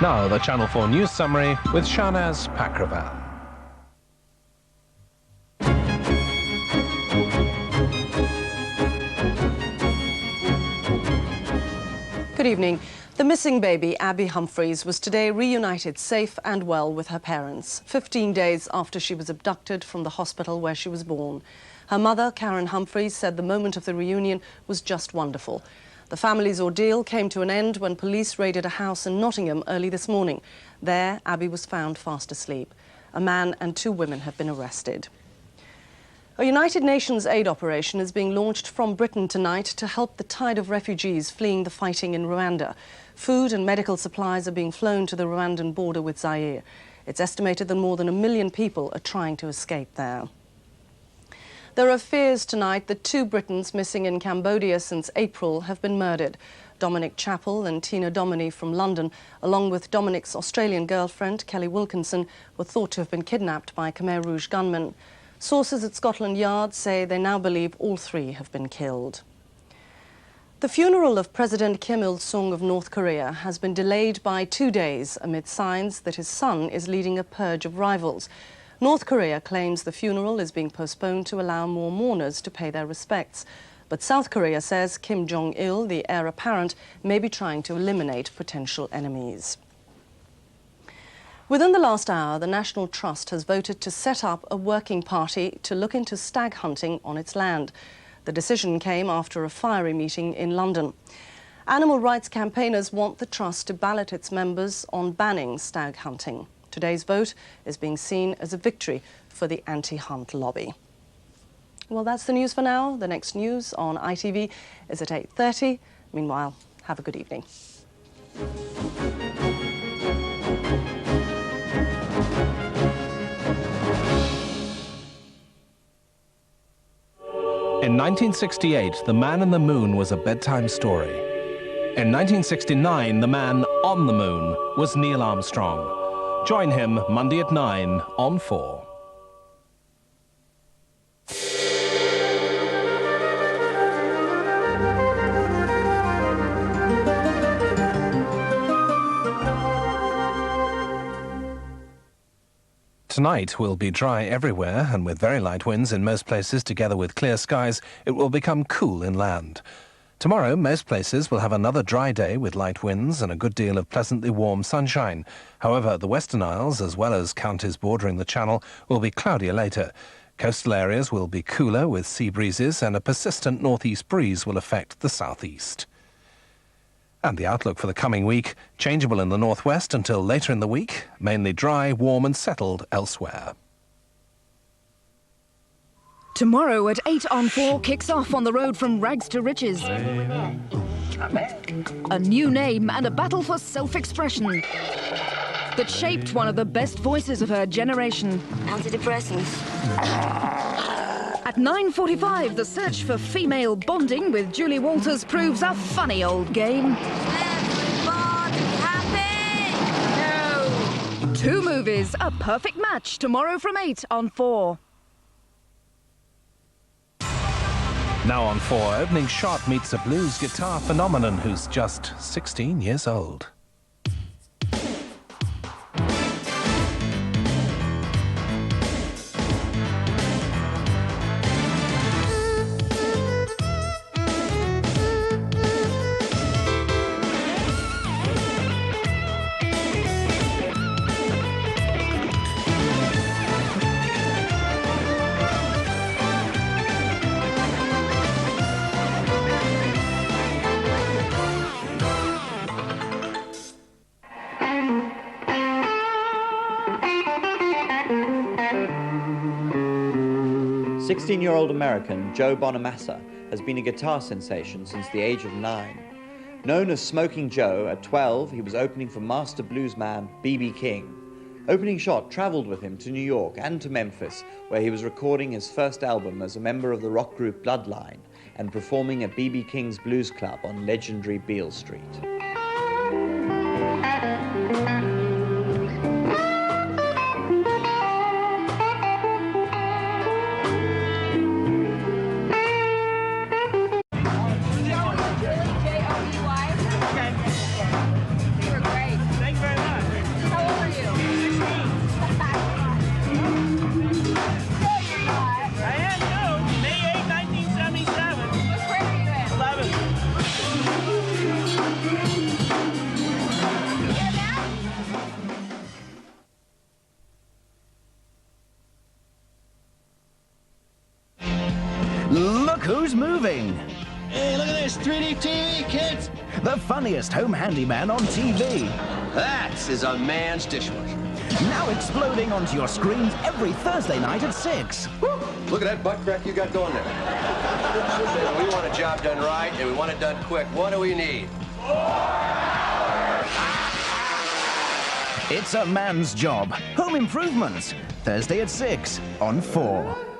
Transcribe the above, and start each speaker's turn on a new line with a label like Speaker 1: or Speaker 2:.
Speaker 1: Now, the Channel 4 News Summary with Shahnaz Pakraval.
Speaker 2: Good evening. The missing baby, Abby Humphreys, was today reunited safe and well with her parents, 15 days after she was abducted from the hospital where she was born. Her mother, Karen Humphreys, said the moment of the reunion was just wonderful. The family's ordeal came to an end when police raided a house in Nottingham early this morning. There, Abby was found fast asleep. A man and 2 women have been arrested. A United Nations aid operation is being launched from Britain tonight to help the tide of refugees fleeing the fighting in Rwanda. Food and medical supplies are being flown to the Rwandan border with Zaire. It's estimated that more than 1 million people are trying to escape there. There are fears tonight that 2 Britons missing in Cambodia since April have been murdered. Dominic Chappell and Tina Dominy from London, along with Dominic's Australian girlfriend, Kelly Wilkinson, were thought to have been kidnapped by Khmer Rouge gunmen. Sources at Scotland Yard say they now believe all 3 have been killed. The funeral of President Kim Il-sung of North Korea has been delayed by 2 days amid signs that his son is leading a purge of rivals. North Korea claims the funeral is being postponed to allow more mourners to pay their respects. But South Korea says Kim Jong-il, the heir apparent, may be trying to eliminate potential enemies. Within the last hour, the National Trust has voted to set up a working party to look into stag hunting on its land. The decision came after a fiery meeting in London. Animal rights campaigners want the Trust to ballot its members on banning stag hunting. Today's vote is being seen as a victory for the anti-hunt lobby. Well, that's the news for now. The next news on ITV is at 8:30. Meanwhile, have a good evening.
Speaker 1: In 1968, The Man in the Moon was a bedtime story. In 1969, the man on the moon was Neil Armstrong. Join him Monday at 9 on 4. Tonight will be dry everywhere, and with very light winds in most places together with clear skies, it will become cool inland. Tomorrow, most places will have another dry day with light winds and a good deal of pleasantly warm sunshine. However, the Western Isles, as well as counties bordering the Channel, will be cloudier later. Coastal areas will be cooler with sea breezes, and a persistent northeast breeze will affect the southeast. And the outlook for the coming week, changeable in the northwest until later in the week, mainly dry, warm and settled elsewhere.
Speaker 3: Tomorrow at 8 on 4 kicks off on the road from rags to riches. A new name and a battle for self-expression that shaped one of the best voices of her generation.
Speaker 4: Antidepressants.
Speaker 3: At 9:45, the search for female bonding with Julie Walters proves a funny old game.
Speaker 4: Everybody happy?
Speaker 3: No! 2 movies, a perfect match, tomorrow from 8 on 4.
Speaker 1: Now on 4, opening shot meets a blues guitar phenomenon who's just 16 years old.
Speaker 5: "16-year-old American Joe Bonamassa has been a guitar sensation since the age of 9. Known as Smoking Joe, at 12 he was opening for master bluesman B.B. King. Opening Shot travelled with him to New York and to Memphis, where he was recording his first album as a member of the rock group Bloodline and performing at B.B. King's Blues Club on legendary Beale Street.
Speaker 6: Thank you very much. is moving.
Speaker 7: Hey, look at this 3D TV, kids.
Speaker 6: The funniest home handyman on TV.
Speaker 7: That is a man's dishwasher.
Speaker 6: Now exploding onto your screens every Thursday night at 6.
Speaker 7: Look at that butt crack you got going there. We want a job done right, and we want it done quick. What do we need?
Speaker 6: It's a man's job. Home Improvements. Thursday at 6 on 4.